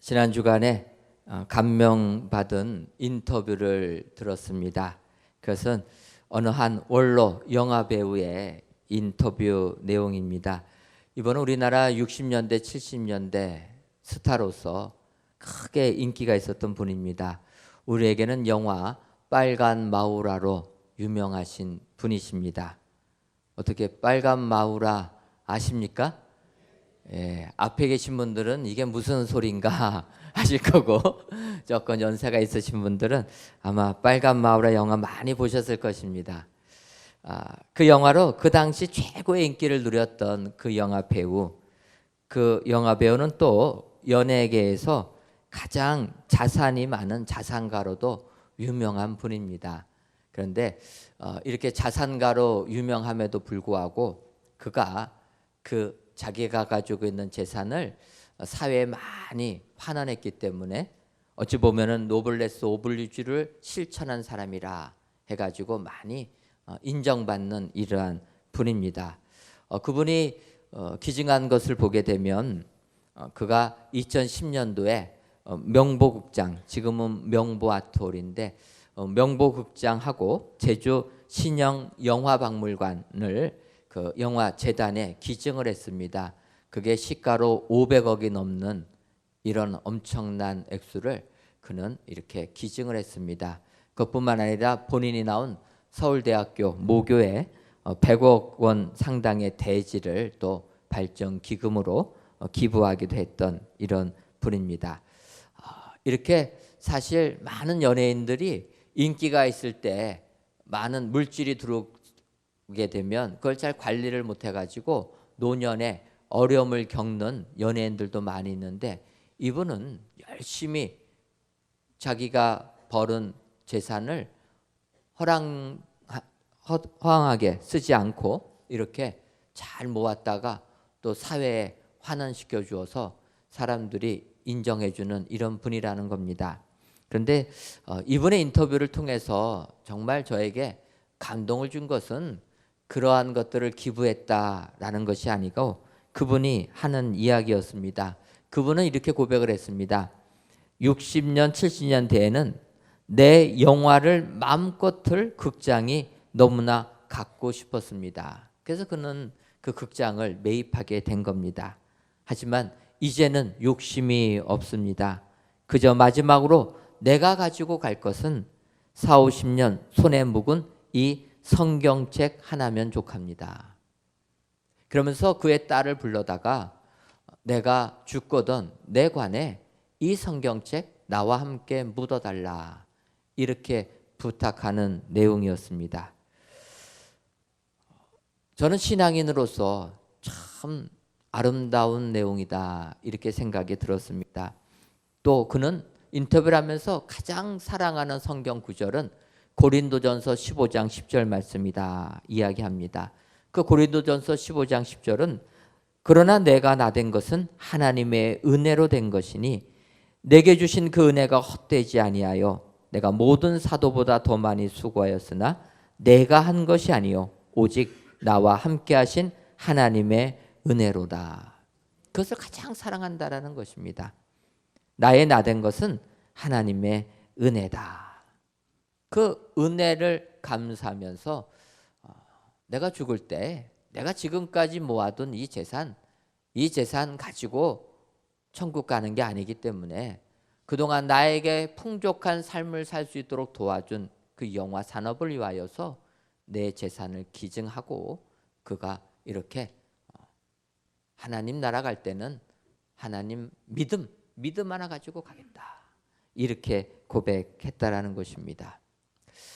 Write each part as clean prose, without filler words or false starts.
지난 주간에 감명받은 인터뷰를 들었습니다. 그것은 어느 한 원로 영화 배우의 인터뷰 내용입니다. 이번은 우리나라 60년대, 70년대 스타로서 크게 인기가 있었던 분입니다. 우리에게는 영화 빨간 마우라로 유명하신 분이십니다. 어떻게 빨간 마우라 아십니까? 예, 앞에 계신 분들은 이게 무슨 소린가 하실 거고 조금 연세가 있으신 분들은 아마 빨간 마우라 영화 많이 보셨을 것입니다. 그 영화로 그 당시 최고의 인기를 누렸던 그 영화 배우, 그 영화 배우는 또 연예계에서 가장 자산이 많은 자산가로도 유명한 분입니다. 그런데 이렇게 자산가로 유명함에도 불구하고 그가 자기가 가지고 있는 재산을 사회에 많이 환원했기 때문에 어찌 보면은 노블레스 오블리주를 실천한 사람이라 해가지고 많이 인정받는 이러한 분입니다. 그분이 기증한 것을 보게 되면 그가 2010년도에 명보극장, 지금은 명보아트홀인데 명보극장하고 제주 신영 영화박물관을 그 영화 재단에 기증을 했습니다. 그게 시가로 500억이 넘는 이런 엄청난 액수를 그는 이렇게 기증을 했습니다. 그것뿐만 아니라 본인이 나온 서울대학교 모교에 100억 원 상당의 대지를 또 발전 기금으로 기부하기도 했던 이런 분입니다. 이렇게 사실 많은 연예인들이 인기가 있을 때 많은 물질이 들어오게 되면 그걸 잘 관리를 못 해가지고 노년에 어려움을 겪는 연예인들도 많이 있는데 이분은 열심히 자기가 벌은 재산을 허황하게 쓰지 않고 이렇게 잘 모았다가 또 사회에 환원시켜 주어서 사람들이 인정해 주는 이런 분이라는 겁니다. 그런데 이분의 인터뷰를 통해서 정말 저에게 감동을 준 것은 그러한 것들을 기부했다라는 것이 아니고 그분이 하는 이야기였습니다. 그분은 이렇게 고백을 했습니다. 60년, 70년대에는 내 영화를 마음껏을 극장이 너무나 갖고 싶었습니다. 그래서 그는 그 극장을 매입하게 된 겁니다. 하지만 이제는 욕심이 없습니다. 그저 마지막으로 내가 가지고 갈 것은 4, 50년 손에 묵은 이 성경책 하나면 족합니다. 그러면서 그의 딸을 불러다가 내가 죽거든 내 관에 이 성경책 나와 함께 묻어달라 이렇게 부탁하는 내용이었습니다. 저는 신앙인으로서 참 아름다운 내용이다 이렇게 생각이 들었습니다. 또 그는 인터뷰를 하면서 가장 사랑하는 성경 구절은 고린도전서 15장 10절 말씀이다 이야기합니다. 그 고린도전서 15장 10절은 그러나 내가 나된 것은 하나님의 은혜로 된 것이니 내게 주신 그 은혜가 헛되지 아니하여 내가 모든 사도보다 더 많이 수고하였으나 내가 한 것이 아니요 오직 나와 함께 하신 하나님의 은혜로다. 그것을 가장 사랑한다라는 것입니다. 나의 나된 것은 하나님의 은혜다. 그 은혜를 감사하면서 내가 죽을 때 내가 지금까지 모아둔 이 재산 가지고 천국 가는 게 아니기 때문에 그동안 나에게 풍족한 삶을 살 수 있도록 도와준 그 영화 산업을 위하여서 내 재산을 기증하고 그가 이렇게 하나님 나라 갈 때는 하나님 믿음 하나 가지고 가겠다. 이렇게 고백했다라는 것입니다.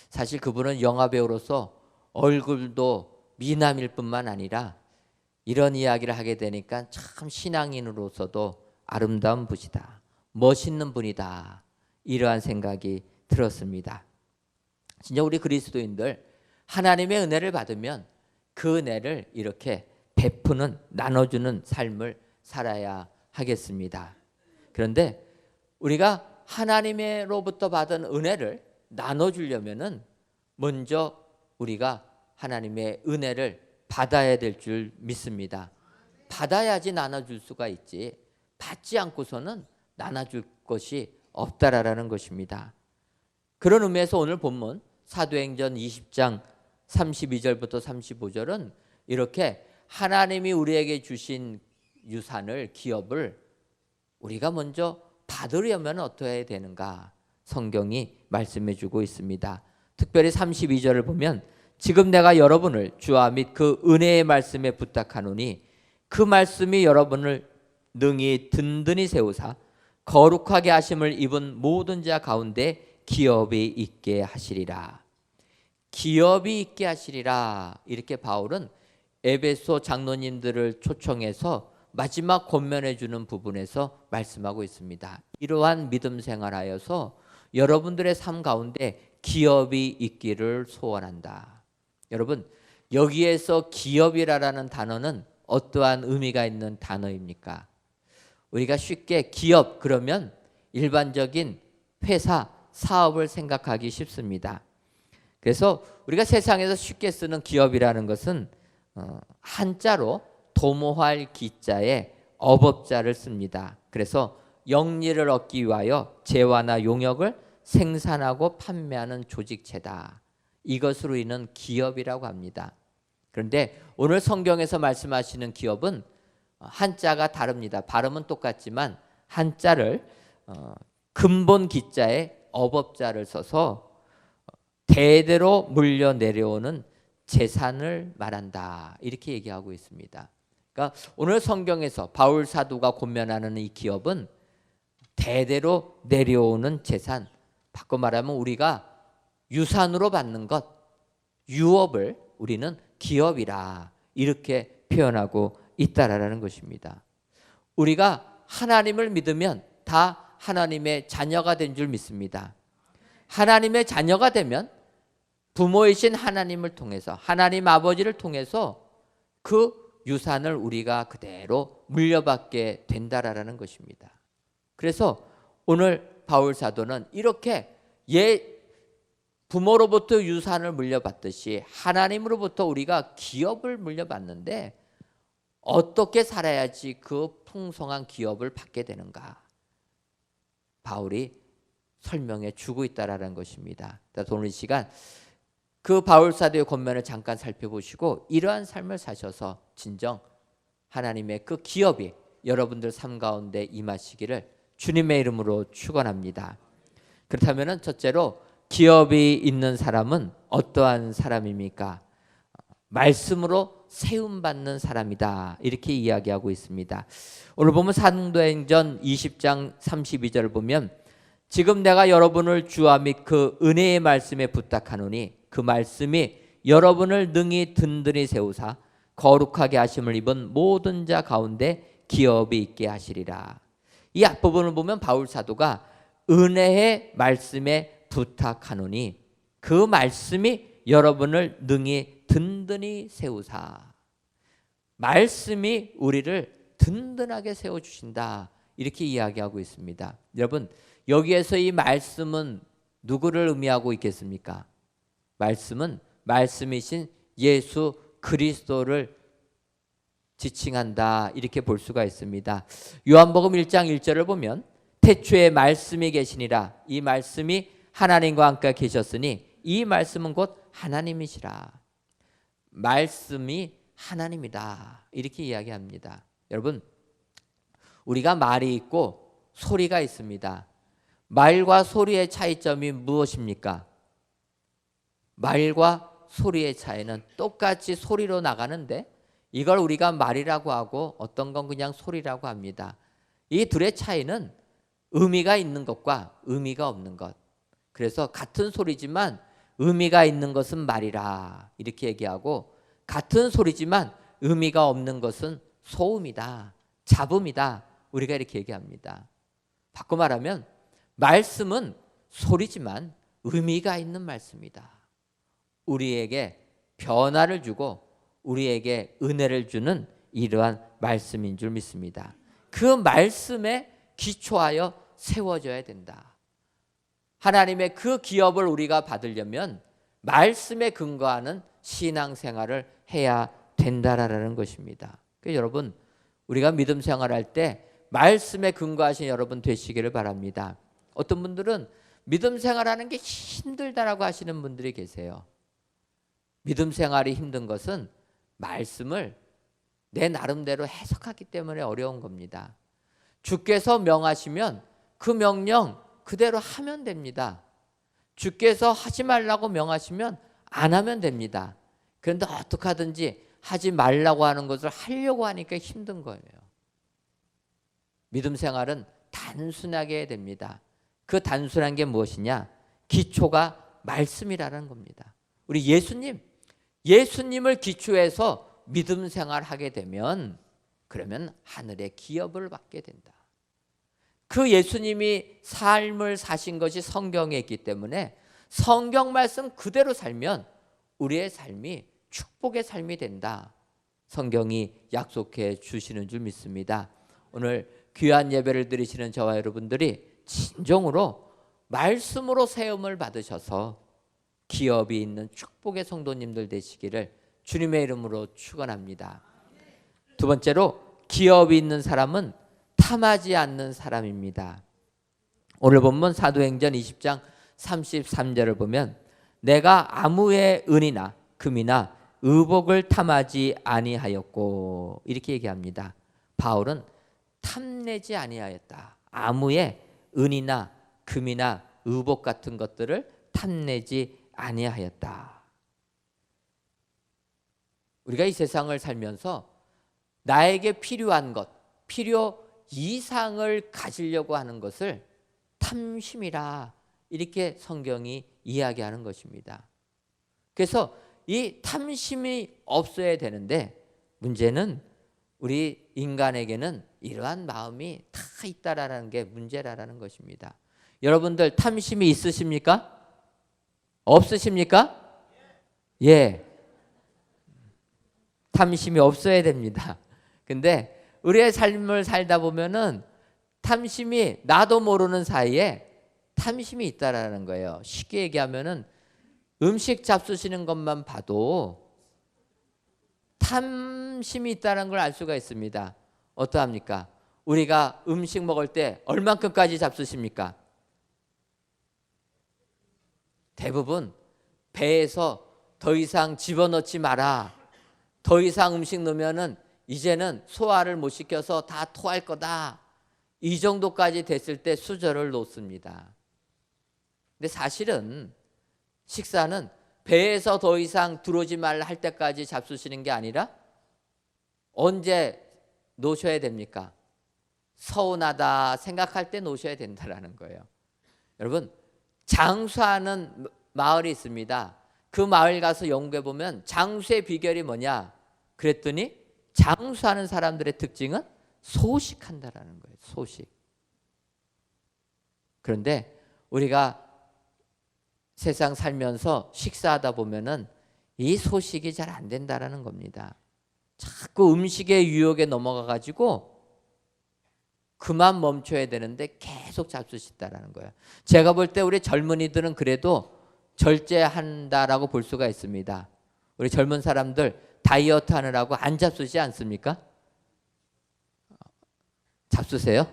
사실 그분은 영화 배우로서 얼굴도 미남일 뿐만 아니라 이런 이야기를 하게 되니까 참 신앙인으로서도 아름다운 분이다. 멋있는 분이다. 이러한 생각이 들었습니다. 진짜 우리 그리스도인들 하나님의 은혜를 받으면 그 은혜를 이렇게 베푸는 나눠주는 삶을 살아야 하겠습니다. 그런데 우리가 하나님으로부터 받은 은혜를 나눠주려면은 먼저 우리가 하나님의 은혜를 받아야 될 줄 믿습니다. 받아야지 나눠줄 수가 있지 받지 않고서는 나눠줄 것이 없다라는 것입니다. 그런 의미에서 오늘 본문 사도행전 20장 32절부터 35절은 이렇게 하나님이 우리에게 주신 유산을, 기업을 우리가 먼저 받으려면 어떻게 해야 되는가 성경이 말씀해 주고 있습니다. 특별히 32절을 보면 지금 내가 여러분을 주와 및 그 은혜의 말씀에 부탁하노니 그 말씀이 여러분을 능히 든든히 세우사 거룩하게 하심을 입은 모든 자 가운데 기업이 있게 하시리라. 기업이 있게 하시리라. 이렇게 바울은 에베소 장로님들을 초청해서 마지막 권면해 주는 부분에서 말씀하고 있습니다. 이러한 믿음 생활하여서 여러분들의 삶 가운데 기업이 있기를 소원한다. 여러분, 여기에서 기업이라는 단어는 어떠한 의미가 있는 단어입니까? 우리가 쉽게 기업 그러면 일반적인 회사, 사업을 생각하기 쉽습니다. 그래서 우리가 세상에서 쉽게 쓰는 기업이라는 것은 한자로 도모할 기자에 업업자를 씁니다. 그래서 영리를 얻기 위하여 재화나 용역을 생산하고 판매하는 조직체다. 이것으로 이는 기업이라고 합니다. 그런데 오늘 성경에서 말씀하시는 기업은 한자가 다릅니다. 발음은 똑같지만 한자를 근본 기자에 업업자를 써서 대대로 물려 내려오는 재산을 말한다. 이렇게 얘기하고 있습니다. 그러니까 오늘 성경에서 바울 사도가 권면하는 이 기업은 대대로 내려오는 재산, 바꿔 말하면 우리가 유산으로 받는 것, 유업을 우리는 기업이라 이렇게 표현하고 있다라는 것입니다. 우리가 하나님을 믿으면 다 하나님의 자녀가 된 줄 믿습니다. 하나님의 자녀가 되면 부모이신 하나님을 통해서, 하나님 아버지를 통해서 그 유산을 우리가 그대로 물려받게 된다라는 것입니다. 그래서 오늘 바울 사도는 이렇게 부모로부터 유산을 물려받듯이 하나님으로부터 우리가 기업을 물려받는데 어떻게 살아야지 그 풍성한 기업을 받게 되는가? 바울이 설명해 주고 있다라는 것입니다. 오늘 이 시간 그 바울 사도의 권면을 잠깐 살펴보시고 이러한 삶을 사셔서 진정 하나님의 그 기업이 여러분들 삶 가운데 임하시기를 주님의 이름으로 축원합니다. 그렇다면 첫째로 기업이 있는 사람은 어떠한 사람입니까? 말씀으로 세움받는 사람이다. 이렇게 이야기하고 있습니다. 오늘 보면 사도행전 20장 32절을 보면 지금 내가 여러분을 주와 및 그 은혜의 말씀에 부탁하노니 그 말씀이 여러분을 능히 든든히 세우사 거룩하게 하심을 입은 모든 자 가운데 기업이 있게 하시리라. 이 앞부분을 보면 바울 사도가 은혜의 말씀에 부탁하노니 그 말씀이 여러분을 능히 든든히 세우사. 말씀이 우리를 든든하게 세워주신다. 이렇게 이야기하고 있습니다. 여러분, 여기에서 이 말씀은 누구를 의미하고 있겠습니까? 말씀은 말씀이신 예수 그리스도를 지칭한다. 이렇게 볼 수가 있습니다. 요한복음 1장 1절을 보면 태초에 말씀이 계시니라. 이 말씀이 하나님과 함께 계셨으니 이 말씀은 곧 하나님이시라. 말씀이 하나님이다. 이렇게 이야기합니다. 여러분, 우리가 말이 있고 소리가 있습니다. 말과 소리의 차이점이 무엇입니까? 말과 소리의 차이는 똑같이 소리로 나가는데 이걸 우리가 말이라고 하고 어떤 건 그냥 소리라고 합니다. 이 둘의 차이는 의미가 있는 것과 의미가 없는 것. 그래서 같은 소리지만 의미가 있는 것은 말이라 이렇게 얘기하고 같은 소리지만 의미가 없는 것은 소음이다, 잡음이다 우리가 이렇게 얘기합니다. 바꿔 말하면 말씀은 소리지만 의미가 있는 말씀이다. 우리에게 변화를 주고 우리에게 은혜를 주는 이러한 말씀인 줄 믿습니다. 그 말씀에 기초하여 세워져야 된다. 하나님의 그 기업을 우리가 받으려면 말씀에 근거하는 신앙생활을 해야 된다라는 것입니다. 그래서 여러분, 우리가 믿음 생활할 때 말씀에 근거하신 여러분 되시기를 바랍니다. 어떤 분들은 믿음 생활하는 게 힘들다라고 하시는 분들이 계세요. 믿음 생활이 힘든 것은 말씀을 내 나름대로 해석하기 때문에 어려운 겁니다. 주께서 명하시면 그 명령 그대로 하면 됩니다. 주께서 하지 말라고 명하시면 안 하면 됩니다. 그런데 어떻게 하든지 하지 말라고 하는 것을 하려고 하니까 힘든 거예요. 믿음 생활은 단순하게 해야 됩니다. 그 단순한 게 무엇이냐? 기초가 말씀이라는 겁니다. 우리 예수님을 기초해서 믿음 생활하게 되면 그러면 하늘의 기업을 받게 된다. 그 예수님이 삶을 사신 것이 성경에 있기 때문에 성경 말씀 그대로 살면 우리의 삶이 축복의 삶이 된다. 성경이 약속해 주시는 줄 믿습니다. 오늘 귀한 예배를 드리시는 저와 여러분들이 진정으로 말씀으로 세움을 받으셔서 기업이 있는 축복의 성도님들 되시기를 주님의 이름으로 축원합니다. 두 번째로 기업이 있는 사람은 탐하지 않는 사람입니다. 오늘 본문 사도행전 20장 33절을 보면 내가 아무의 은이나 금이나 의복을 탐하지 아니하였고 이렇게 얘기합니다. 바울은 탐내지 아니하였다. 아무의 은이나 금이나 의복 같은 것들을 탐내지 아니하였다. 우리가 이 세상을 살면서 나에게 필요한 것, 필요 이상을 가지려고 하는 것을 탐심이라 이렇게 성경이 이야기하는 것입니다. 그래서 이 탐심이 없어야 되는데 문제는 우리 인간에게는 이러한 마음이 다 있다라는 게 문제라는 것입니다. 여러분들 탐심이 있으십니까? 없으십니까? 예. 탐심이 없어야 됩니다. 근데 우리의 삶을 살다 보면은 탐심이 나도 모르는 사이에 탐심이 있다라는 거예요. 쉽게 얘기하면은 음식 잡수시는 것만 봐도 탐심이 있다는 걸 알 수가 있습니다. 어떠합니까? 우리가 음식 먹을 때 얼만큼까지 잡수십니까? 대부분 배에서 더 이상 집어넣지 마라. 더 이상 음식 넣으면은 이제는 소화를 못 시켜서 다 토할 거다. 이 정도까지 됐을 때 수저를 놓습니다. 근데 사실은 식사는 배에서 더 이상 들어오지 말라 할 때까지 잡수시는 게 아니라 언제 놓으셔야 됩니까? 서운하다 생각할 때 놓으셔야 된다는 거예요. 여러분 장수하는 마을이 있습니다. 그 마을 가서 연구해 보면 장수의 비결이 뭐냐? 그랬더니 장수하는 사람들의 특징은 소식한다라는 거예요. 소식. 그런데 우리가 세상 살면서 식사하다 보면은 이 소식이 잘 안 된다라는 겁니다. 자꾸 음식의 유혹에 넘어가 가지고 그만 멈춰야 되는데 계속 잡수시다라는 거예요. 제가 볼 때 우리 젊은이들은 그래도 절제한다라고 볼 수가 있습니다. 우리 젊은 사람들 다이어트 하느라고 안 잡수지 않습니까? 잡수세요?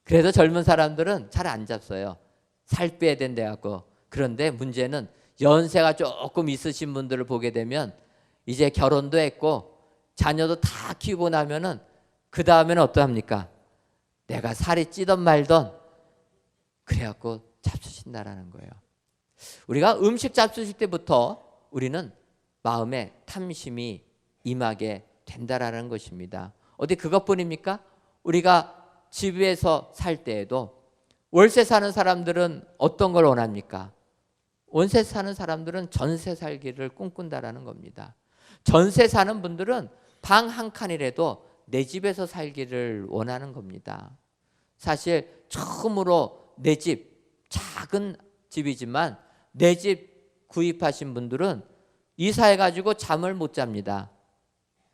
그래도 젊은 사람들은 잘 안 잡숴요. 살 빼야 된다 갖고. 그런데 문제는 연세가 조금 있으신 분들을 보게 되면 이제 결혼도 했고 자녀도 다 키우고 나면은 그 다음에는 어떠합니까? 내가 살이 찌던 말던 그래갖고 잡수신다라는 거예요. 우리가 음식 잡수실 때부터 우리는 마음에 탐심이 임하게 된다라는 것입니다. 어디 그것뿐입니까? 우리가 집에서 살 때에도 월세 사는 사람들은 어떤 걸 원합니까? 월세 사는 사람들은 전세 살기를 꿈꾼다라는 겁니다. 전세 사는 분들은 방 한 칸이라도 내 집에서 살기를 원하는 겁니다. 사실 처음으로 내 집, 작은 집이지만 내 집 구입하신 분들은 이사해가지고 잠을 못 잡니다.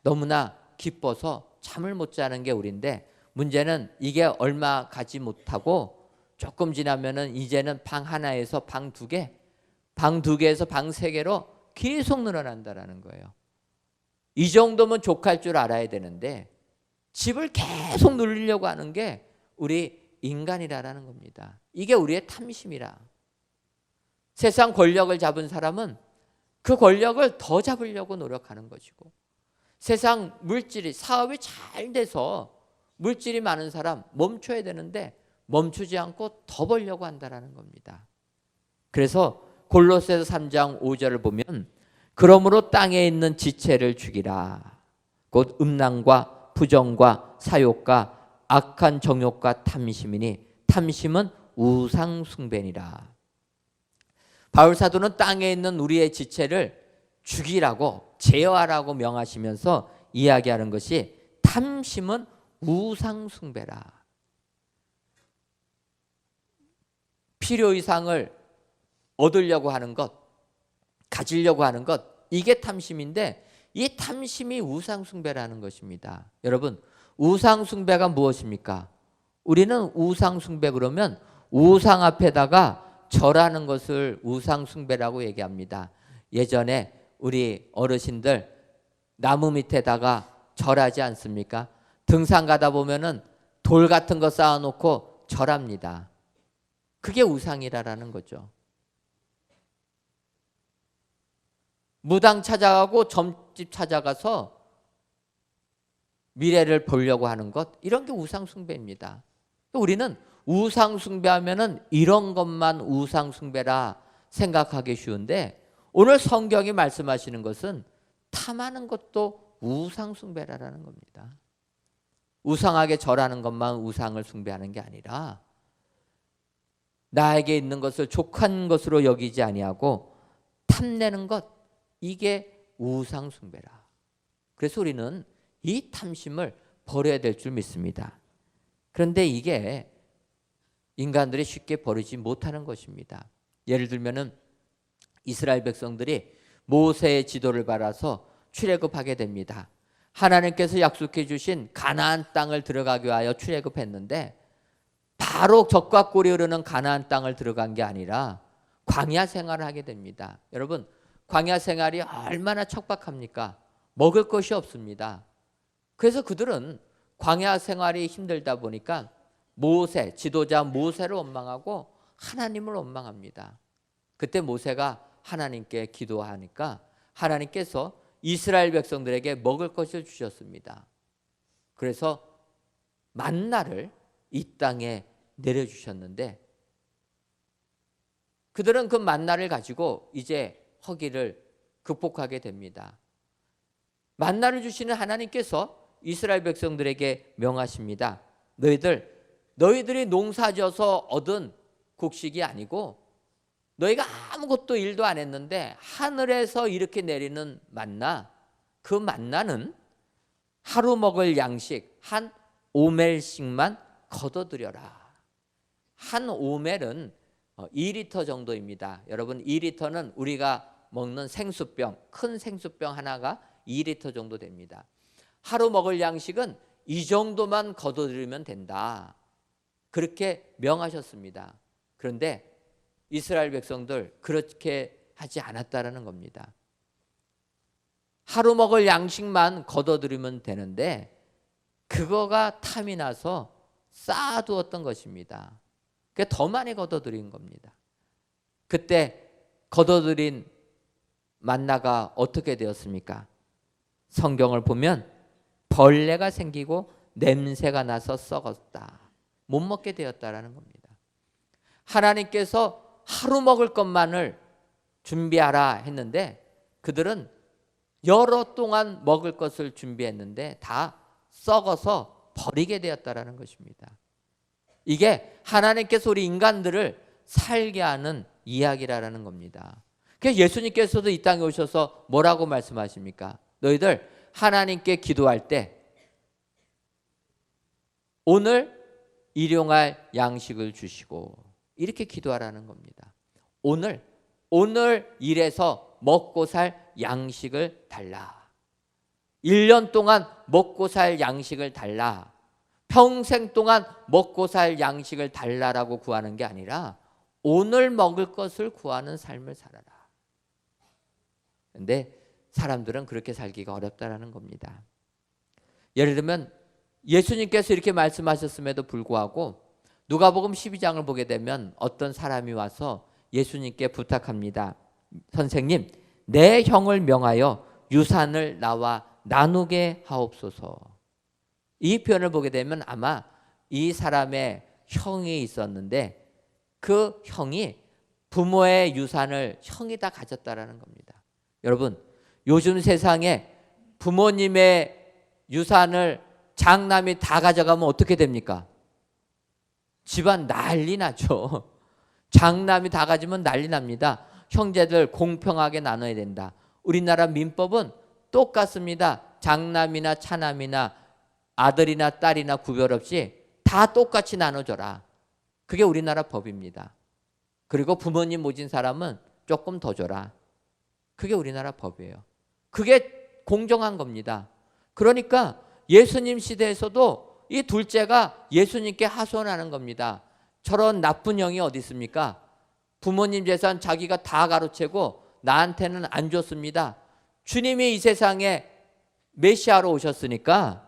너무나 기뻐서 잠을 못 자는 게 우리인데 문제는 이게 얼마 가지 못하고 조금 지나면은 이제는 방 하나에서 방 두 개, 방 두 개에서 방 세 개로 계속 늘어난다라는 거예요. 이 정도면 족할 줄 알아야 되는데 집을 계속 누리려고 하는 게 우리 인간이라는 겁니다. 이게 우리의 탐심이라. 세상 권력을 잡은 사람은 그 권력을 더 잡으려고 노력하는 것이고, 세상 물질이, 사업이 잘 돼서 물질이 많은 사람 멈춰야 되는데 멈추지 않고 더 벌려고 한다는 겁니다. 그래서 골로새서 3장 5절을 보면, 그러므로 땅에 있는 지체를 죽이라. 곧 음란과 부정과 사욕과 악한 정욕과 탐심이니 탐심은 우상 숭배니라. 바울 사도는 땅에 있는 우리의 지체를 죽이라고, 제어하라고 명하시면서 이야기하는 것이 탐심은 우상 숭배라. 필요 이상을 얻으려고 하는 것, 가지려고 하는 것, 이게 탐심인데 이 탐심이 우상 숭배라는 것입니다. 여러분, 우상 숭배가 무엇입니까? 우리는 우상 숭배 그러면 우상 앞에다가 절하는 것을 우상 숭배라고 얘기합니다. 예전에 우리 어르신들 나무 밑에다가 절하지 않습니까? 등산 가다 보면은 돌 같은 거 쌓아놓고 절합니다. 그게 우상이라는 거죠. 무당 찾아가고 점집 찾아가서 미래를 보려고 하는 것, 이런 게 우상 숭배입니다. 우리는 우상 숭배하면은 이런 것만 우상 숭배라 생각하기 쉬운데, 오늘 성경이 말씀하시는 것은 탐하는 것도 우상 숭배라는 겁니다. 우상하게 절하는 것만 우상을 숭배하는 게 아니라 나에게 있는 것을 족한 것으로 여기지 아니하고 탐내는 것, 이게 우상 숭배라. 그래서 우리는 이 탐심을 버려야 될 줄 믿습니다. 그런데 이게 인간들이 쉽게 버리지 못하는 것입니다. 예를 들면은 이스라엘 백성들이 모세의 지도를 받아서 출애굽하게 됩니다. 하나님께서 약속해 주신 가나안 땅을 들어가기 위하여 출애굽했는데 바로 적과 꿀이 흐르는 가나안 땅을 들어간 게 아니라 광야 생활을 하게 됩니다. 여러분, 광야 생활이 얼마나 척박합니까? 먹을 것이 없습니다. 그래서 그들은 광야 생활이 힘들다 보니까 모세, 지도자 모세를 원망하고 하나님을 원망합니다. 그때 모세가 하나님께 기도하니까 하나님께서 이스라엘 백성들에게 먹을 것을 주셨습니다. 그래서 만나를 이 땅에 내려주셨는데 그들은 그 만나를 가지고 이제 허기를 극복하게 됩니다. 만나를 주시는 하나님께서 이스라엘 백성들에게 명하십니다. 너희들이 농사져서 얻은 곡식이 아니고 너희가 아무것도 일도 안 했는데 하늘에서 이렇게 내리는 만나, 그 만나는 하루 먹을 양식 한 오멜씩만 거둬들여라. 한 오멜은 2리터 정도입니다. 여러분, 2리터는 우리가 먹는 생수병, 큰 생수병 하나가 2리터 정도 됩니다. 하루 먹을 양식은 이 정도만 거둬들이면 된다. 그렇게 명하셨습니다. 그런데 이스라엘 백성들 그렇게 하지 않았다라는 겁니다. 하루 먹을 양식만 거둬들이면 되는데 그거가 탐이 나서 쌓아두었던 것입니다. 그게 더 많이 거둬들인 겁니다. 그때 거둬들인 만나가 어떻게 되었습니까? 성경을 보면 벌레가 생기고 냄새가 나서 썩었다. 못 먹게 되었다라는 겁니다. 하나님께서 하루 먹을 것만을 준비하라 했는데 그들은 여러 동안 먹을 것을 준비했는데 다 썩어서 버리게 되었다라는 것입니다. 이게 하나님께서 우리 인간들을 살게 하는 이야기라는 겁니다. 그래서 예수님께서도 이 땅에 오셔서 뭐라고 말씀하십니까? 너희들 하나님께 기도할 때 오늘 일용할 양식을 주시고 이렇게 기도하라는 겁니다. 오늘 일해서 먹고 살 양식을 달라. 1년 동안 먹고 살 양식을 달라. 평생 동안 먹고 살 양식을 달라라고 구하는 게 아니라 오늘 먹을 것을 구하는 삶을 살아라. 그런데 사람들은 그렇게 살기가 어렵다라는 겁니다. 예를 들면 예수님께서 이렇게 말씀하셨음에도 불구하고 누가복음 12장을 보게 되면 어떤 사람이 와서 예수님께 부탁합니다. 선생님, 내 형을 명하여 유산을 나와 나누게 하옵소서. 이 표현을 보게 되면 아마 이 사람의 형이 있었는데 그 형이 부모의 유산을 형이 다 가졌다라는 겁니다. 여러분, 요즘 세상에 부모님의 유산을 장남이 다 가져가면 어떻게 됩니까? 집안 난리 나죠. 장남이 다 가지면 난리 납니다. 형제들 공평하게 나눠야 된다. 우리나라 민법은 똑같습니다. 장남이나 차남이나 아들이나 딸이나 구별 없이 다 똑같이 나눠줘라. 그게 우리나라 법입니다. 그리고 부모님 모진 사람은 조금 더 줘라. 그게 우리나라 법이에요. 그게 공정한 겁니다. 그러니까 예수님 시대에서도 이 둘째가 예수님께 하소연하는 겁니다. 저런 나쁜 형이 어디 있습니까? 부모님 재산 자기가 다 가로채고 나한테는 안 줬습니다. 주님이 이 세상에 메시아로 오셨으니까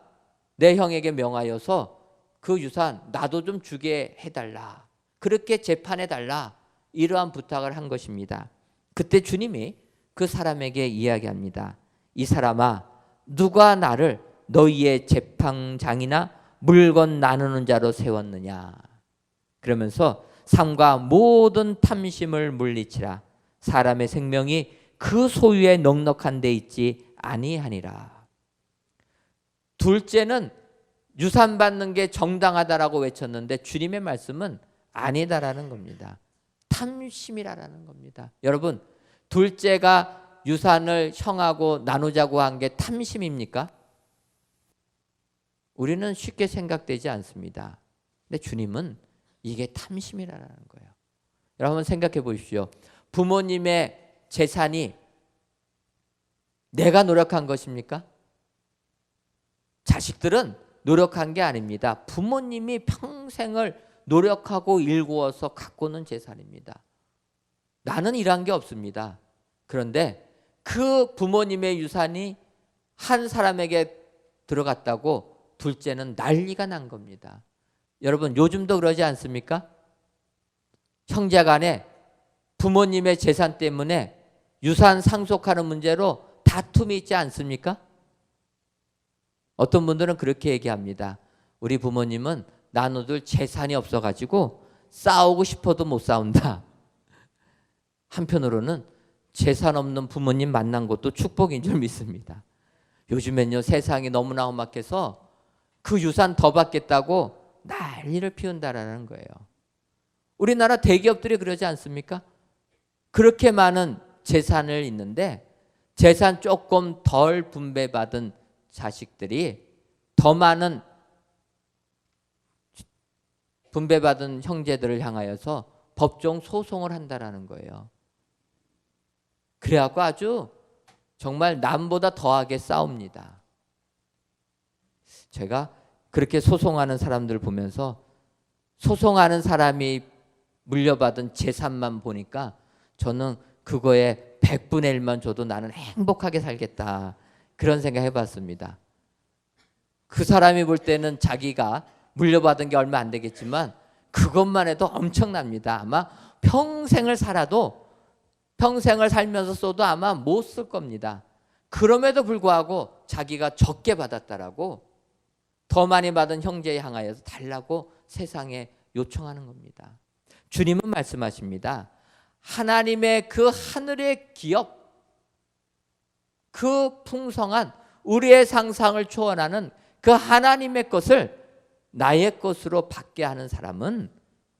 내 형에게 명하여서 그 유산 나도 좀 주게 해달라. 그렇게 재판해달라. 이러한 부탁을 한 것입니다. 그때 주님이 그 사람에게 이야기합니다. 이 사람아, 누가 나를 너희의 재판장이나 물건 나누는 자로 세웠느냐. 그러면서 삶과 모든 탐심을 물리치라. 사람의 생명이 그 소유에 넉넉한 데 있지 아니하니라. 둘째는 유산 받는 게 정당하다라고 외쳤는데 주님의 말씀은 아니다라는 겁니다. 탐심이라는 겁니다. 여러분, 둘째가 유산을 형하고 나누자고 한 게 탐심입니까? 우리는 쉽게 생각되지 않습니다. 근데 주님은 이게 탐심이라는 거예요. 여러분 생각해 보십시오. 부모님의 재산이 내가 노력한 것입니까? 자식들은 노력한 게 아닙니다. 부모님이 평생을 노력하고 일구어서 갖고는 재산입니다. 나는 일한 게 없습니다. 그런데 그 부모님의 유산이 한 사람에게 들어갔다고 둘째는 난리가 난 겁니다. 여러분 요즘도 그러지 않습니까? 형제간에 부모님의 재산 때문에 유산 상속하는 문제로 다툼이 있지 않습니까? 어떤 분들은 그렇게 얘기합니다. 우리 부모님은 나눠둘 재산이 없어가지고 싸우고 싶어도 못 싸운다. 한편으로는 재산 없는 부모님 만난 것도 축복인 줄 믿습니다. 요즘엔요 세상이 너무나 험악해서 그 유산 더 받겠다고 난리를 피운다라는 거예요. 우리나라 대기업들이 그러지 않습니까? 그렇게 많은 재산을 있는데 재산 조금 덜 분배받은 자식들이 더 많은 분배받은 형제들을 향하여서 법정 소송을 한다라는 거예요. 그래갖고 아주 정말 남보다 더하게 싸웁니다. 제가 그렇게 소송하는 사람들 보면서 소송하는 사람이 물려받은 재산만 보니까 저는 그거에 100분의 1만 줘도 나는 행복하게 살겠다. 그런 생각 해봤습니다. 그 사람이 볼 때는 자기가 물려받은 게 얼마 안 되겠지만 그것만 해도 엄청납니다. 아마 평생을 살아도 평생을 살면서 써도 아마 못 쓸 겁니다. 그럼에도 불구하고 자기가 적게 받았다라고 더 많이 받은 형제에 향하여서 달라고 세상에 요청하는 겁니다. 주님은 말씀하십니다. 하나님의 그 하늘의 기업, 그 풍성한 우리의 상상을 초월하는 그 하나님의 것을 나의 것으로 받게 하는 사람은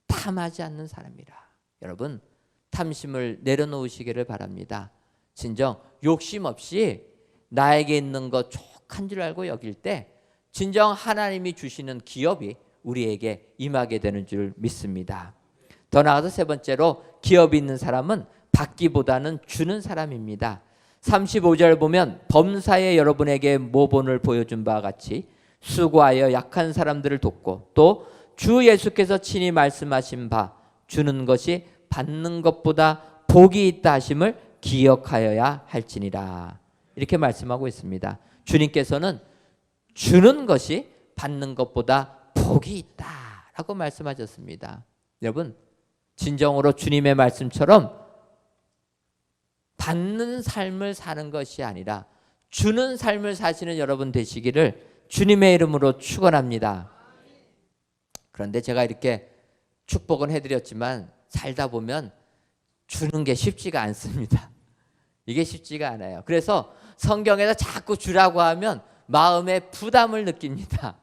탐하지 않는 사람이라. 여러분 탐심을 내려놓으시기를 바랍니다. 진정 욕심 없이 나에게 있는 것 족한 줄 알고 여길 때 진정 하나님이 주시는 기업이 우리에게 임하게 되는 줄 믿습니다. 더 나아가서 세 번째로 기업이 있는 사람은 받기보다는 주는 사람입니다. 35절 보면 범사에 여러분에게 모본을 보여준 바와 같이 수고하여 약한 사람들을 돕고 또 주 예수께서 친히 말씀하신 바 주는 것이 받는 것보다 복이 있다 하심을 기억하여야 할지니라. 이렇게 말씀하고 있습니다. 주님께서는 주는 것이 받는 것보다 복이 있다라고 말씀하셨습니다. 여러분, 진정으로 주님의 말씀처럼 받는 삶을 사는 것이 아니라 주는 삶을 사시는 여러분 되시기를 주님의 이름으로 축원합니다. 그런데 제가 이렇게 축복은 해드렸지만 살다 보면 주는 게 쉽지가 않습니다. 이게 쉽지가 않아요. 그래서 성경에서 자꾸 주라고 하면 마음에 부담을 느낍니다.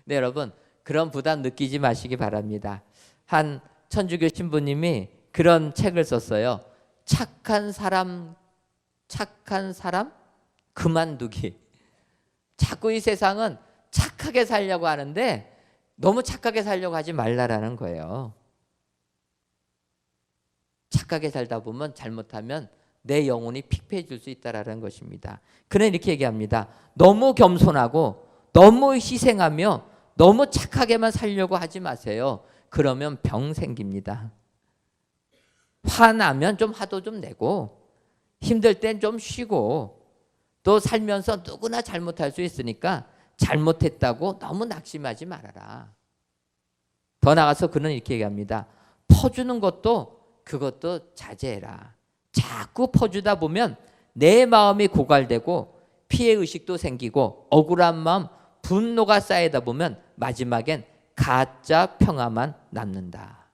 네, 여러분, 그런 부담 느끼지 마시기 바랍니다. 한 천주교 신부님이 그런 책을 썼어요. 착한 사람 그만두기. 자꾸 이 세상은 착하게 살려고 하는데 너무 착하게 살려고 하지 말라라는 거예요. 착하게 살다 보면 잘못하면 내 영혼이 픽패해질 수 있다라는 것입니다. 그는 이렇게 얘기합니다. 너무 겸손하고 너무 희생하며 너무 착하게만 살려고 하지 마세요. 그러면 병 생깁니다. 화나면 좀 화도 좀 내고 힘들 땐 좀 쉬고 또 살면서 누구나 잘못할 수 있으니까 잘못했다고 너무 낙심하지 말아라. 더 나가서 그는 이렇게 얘기합니다. 퍼주는 그것도 자제해라. 자꾸 퍼주다 보면 내 마음이 고갈되고 피해의식도 생기고 억울한 마음, 분노가 쌓이다 보면 마지막엔 가짜 평화만 남는다.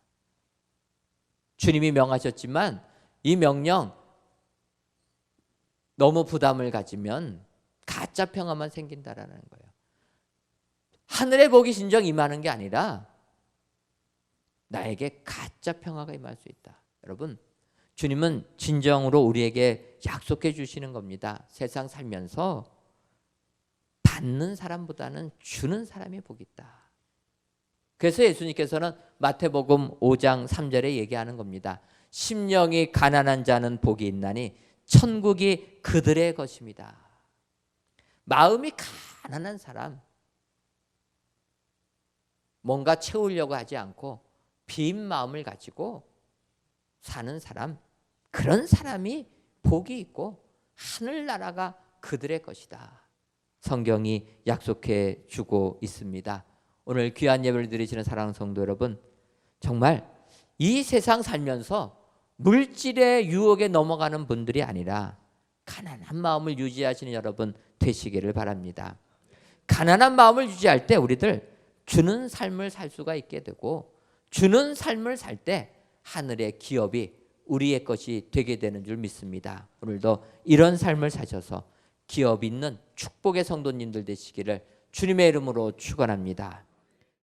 주님이 명하셨지만 이 명령 너무 부담을 가지면 가짜 평화만 생긴다라는 거예요. 하늘의 복이 진정 임하는 게 아니라 나에게 가짜 평화가 임할 수 있다. 여러분, 주님은 진정으로 우리에게 약속해 주시는 겁니다. 세상 살면서 받는 사람보다는 주는 사람이 복이 있다. 그래서 예수님께서는 마태복음 5장 3절에 얘기하는 겁니다. 심령이 가난한 자는 복이 있나니 천국이 그들의 것입니다. 마음이 가난한 사람, 뭔가 채우려고 하지 않고 빈 마음을 가지고 사는 사람, 그런 사람이 복이 있고 하늘나라가 그들의 것이다. 성경이 약속해 주고 있습니다. 오늘 귀한 예배를 드리시는 사랑하는 성도 여러분, 정말 이 세상 살면서 물질의 유혹에 넘어가는 분들이 아니라 가난한 마음을 유지하시는 여러분 되시기를 바랍니다. 가난한 마음을 유지할 때 우리들 주는 삶을 살 수가 있게 되고 주는 삶을 살 때 하늘의 기업이 우리의 것이 되게 되는 줄 믿습니다. 오늘도 이런 삶을 사셔서 기업 있는 축복의 성도님들 되시기를 주님의 이름으로 축원합니다.